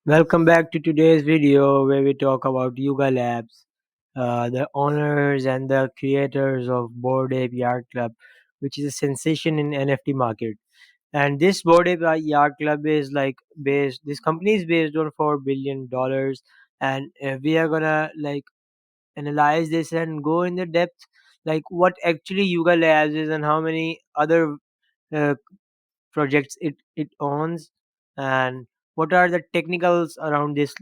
Welcome back to today's video where we talk about Yuga Labs, the owners and the creators of Bored Ape Yacht Club, which is a sensation in NFT market. And this Bored Ape Yacht Club is like based. This company is based on $4 billion, and we are gonna like analyze this and go in the depth, like what actually Yuga Labs is and how many other uh, projects it owns, and what are the technicals around this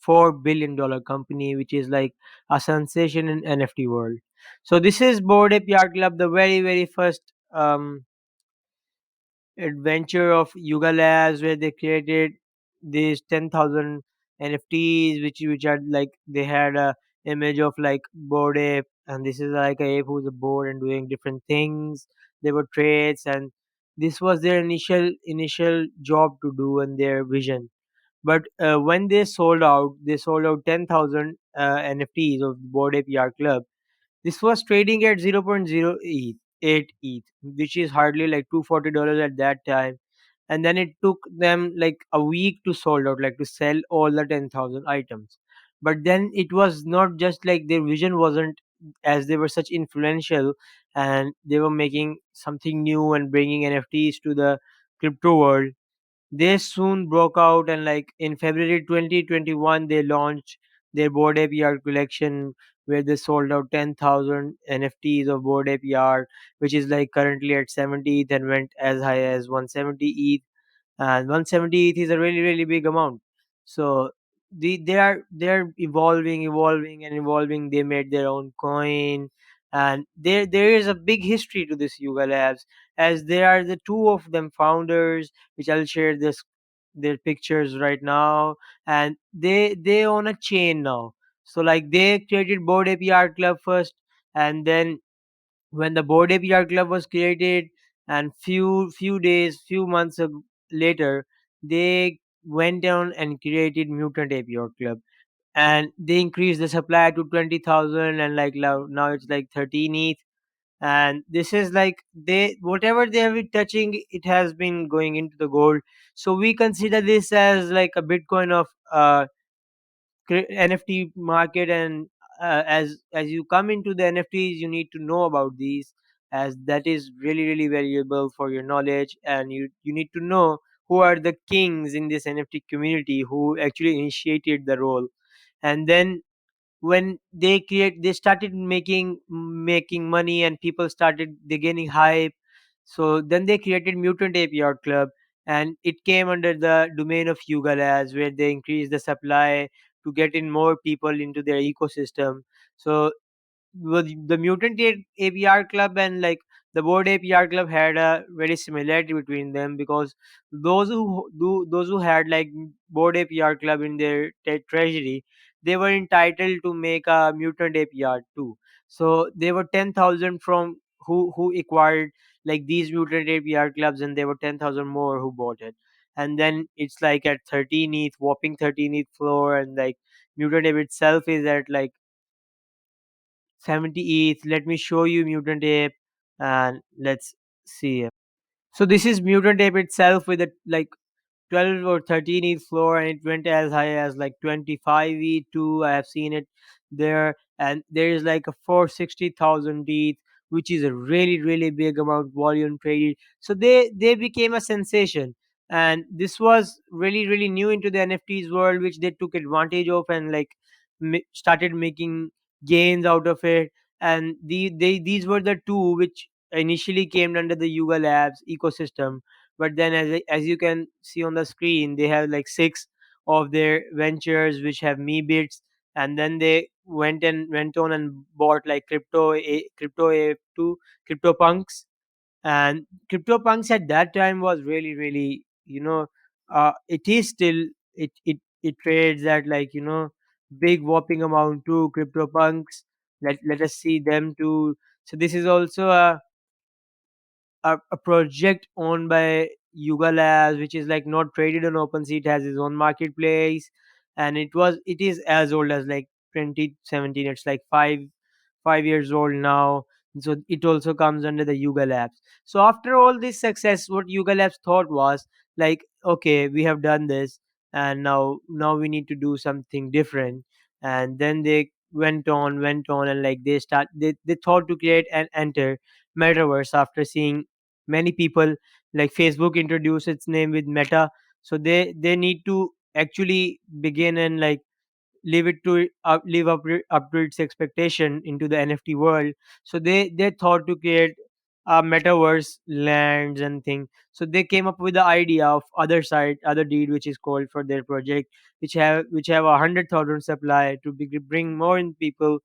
$4 billion company, which is like a sensation in NFT world. So this is Bored Ape Yacht Club, the very first adventure of Yuga Labs, where they created these 10,000 NFTs, which are like they had a image of like bored ape, and this is like a ape who's bored and doing different things. They were traits, and this was their initial job to do and their vision. But when they sold out 10,000 NFTs of Bored Ape Yacht Club. This was trading at 0.08 ETH, which is hardly like $240 at that time. And then it took them like a week to sold out, like to sell all the 10,000 items. But then it was not just like their vision wasn't, as they were such influential and they were making something new and bringing NFTs to the crypto world. They soon broke out, and like in February 2021, they launched their Bored Ape Yard collection, where they sold out 10,000 NFTs of Bored Ape Yard, which is like currently at 70th and went as high as 170 ETH, and 170 ETH is a really big amount. So they are evolving and evolving. They made their own coin, and there is a big history to this Yuga Labs, as they are the two of them founders, which I'll share this their pictures right now. And they own a chain now. So like they created Bored Ape Art Club first, and then when the Bored Ape Art Club was created, and few months later, they went down and created Mutant Ape Yacht Club, and they increased the supply to 20,000, and like now it's like 13 ETH. And this is like they whatever they have been touching, it has been going into the gold. So we consider this as like a Bitcoin of NFT market. And as you come into the NFTs, you need to know about these, as that is really valuable for your knowledge, and you need to know who are the kings in this NFT community who actually initiated the role. And then when they started making money, and people started they gaining hype. So then they created Mutant Ape Yacht Club, and it came under the domain of Yuga Labs, where they increased the supply to get in more people into their ecosystem. So the Mutant APR Club and like the Board APR Club had a very similarity between them, because those who had like Board APR Club in their treasury, they were entitled to make a Mutant APR too. So they were 10,000 from who acquired like these Mutant APR clubs, and there were 10,000 more who bought it. And then it's like at 13 ETH, whopping 13 ETH floor, and like Mutant Ape itself is at like 70 ETH. Let me show you Mutant Ape, and let's see. So this is Mutant Ape itself with a like 12 or 13 ETH floor, and it went as high as like 25 ETH2. I have seen it there, and there is like a 460,000 ETH, which is a really big amount volume traded. So they became a sensation, and this was really new into the NFTs world, which they took advantage of, and like started making gains out of it. And these were the two which initially came under the Yuga Labs ecosystem. But then as you can see on the screen, they have like six of their ventures which have me bits. And then they went on and bought like crypto a2 crypto punks. And crypto punks at that time was really it is still, it trades at like big whopping amount too. Crypto punks, let us see them too. So this is also a project owned by Yuga Labs, which is like not traded on OpenSea. It has its own marketplace, and it is as old as like 2017. It's like 5 years old now. So it also comes under the Yuga Labs. So after all this success, what Yuga Labs thought was like, okay, we have done this. and now we need to do something different. And then they went on, and like they thought to create and enter metaverse after seeing many people, like Facebook introduced its name with Meta. So they need to actually begin and like live it to live up to its expectation into the NFT world. So they thought to create a metaverse lands and thing. So they came up with the idea of other side, other deed, which is called for their project, which have 100,000 supply to bring more in people.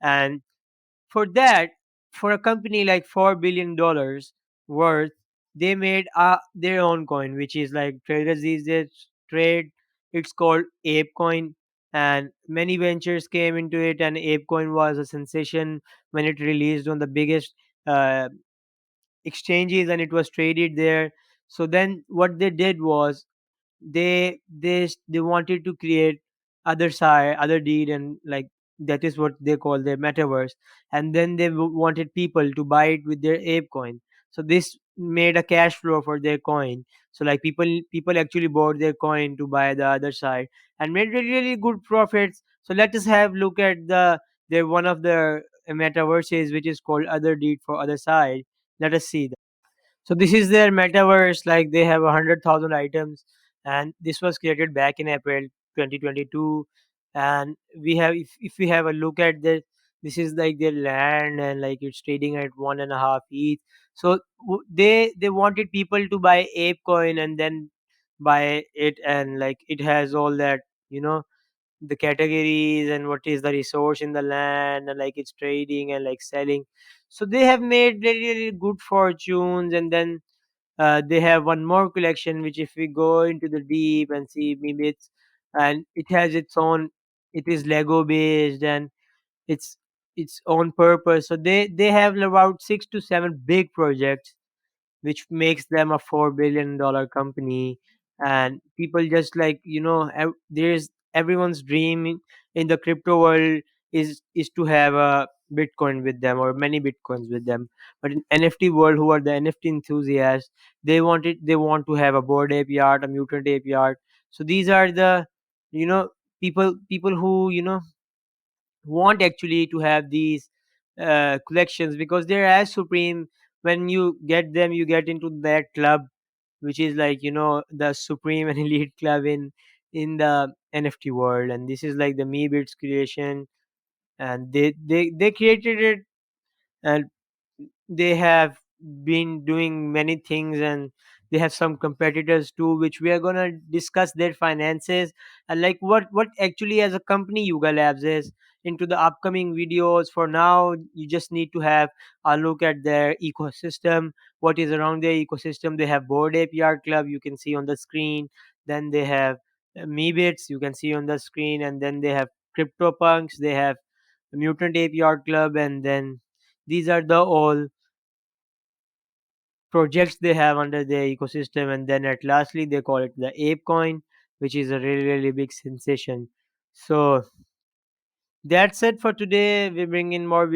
And for that, for a company like $4 billion worth, they made their own coin, which is like traders these days trade. It's called Ape Coin, and many ventures came into it. And Ape Coin was a sensation when it released on the biggest uh, exchanges, and it was traded there. So then, what they did was they wanted to create other side, other deed, and like that is what they call their metaverse. And then they wanted people to buy it with their Ape Coin. So this made a cash flow for their coin. So like people actually bought their coin to buy the other side and made really, really good profits. So let us have look at their one of the metaverses, which is called other deed for other side. Let us see. So this is their metaverse. Like they have 100,000 items, and this was created back in April 2022. And we have, if we have a look at this is like their land, and like it's trading at 1.5 ETH. So they wanted people to buy Ape Coin and then buy it, and like it has all that, you know, the categories and what is the resource in the land, and like it's trading and like selling. So they have made really, really good fortunes. And then they have one more collection, which if we go into the deep and see, maybe it's, and it has its own, it is Lego based, and it's its own purpose. So they have about 6 to 7 big projects, which makes them a $4 billion company. And people just like, you know, there's everyone's dream in the crypto world is to have a Bitcoin with them or many Bitcoins with them. But in NFT world, who are the NFT enthusiasts, they want to have a board ape art, a mutant ape art. So these are the, you know, people who, you know, want actually to have these collections, because they're as supreme. When you get them, you get into that club, which is like, you know, the supreme and elite club in the NFT world. And this is like the Meebits creation, and they created it. And they have been doing many things, and they have some competitors too, which we are going to discuss their finances, and like what actually as a company Yuga Labs is into the upcoming videos. For now, you just need to have a look at their ecosystem, what is around their ecosystem. They have Board Ape Yard Club, you can see on the screen. Then they have Meebits, you can see on the screen. And then they have CryptoPunks, they have Mutant Ape Yard Club. And then these are the all projects they have under their ecosystem. And then at lastly, they call it the Ape Coin, which is a really, really big sensation. So that's it for today. We bring in more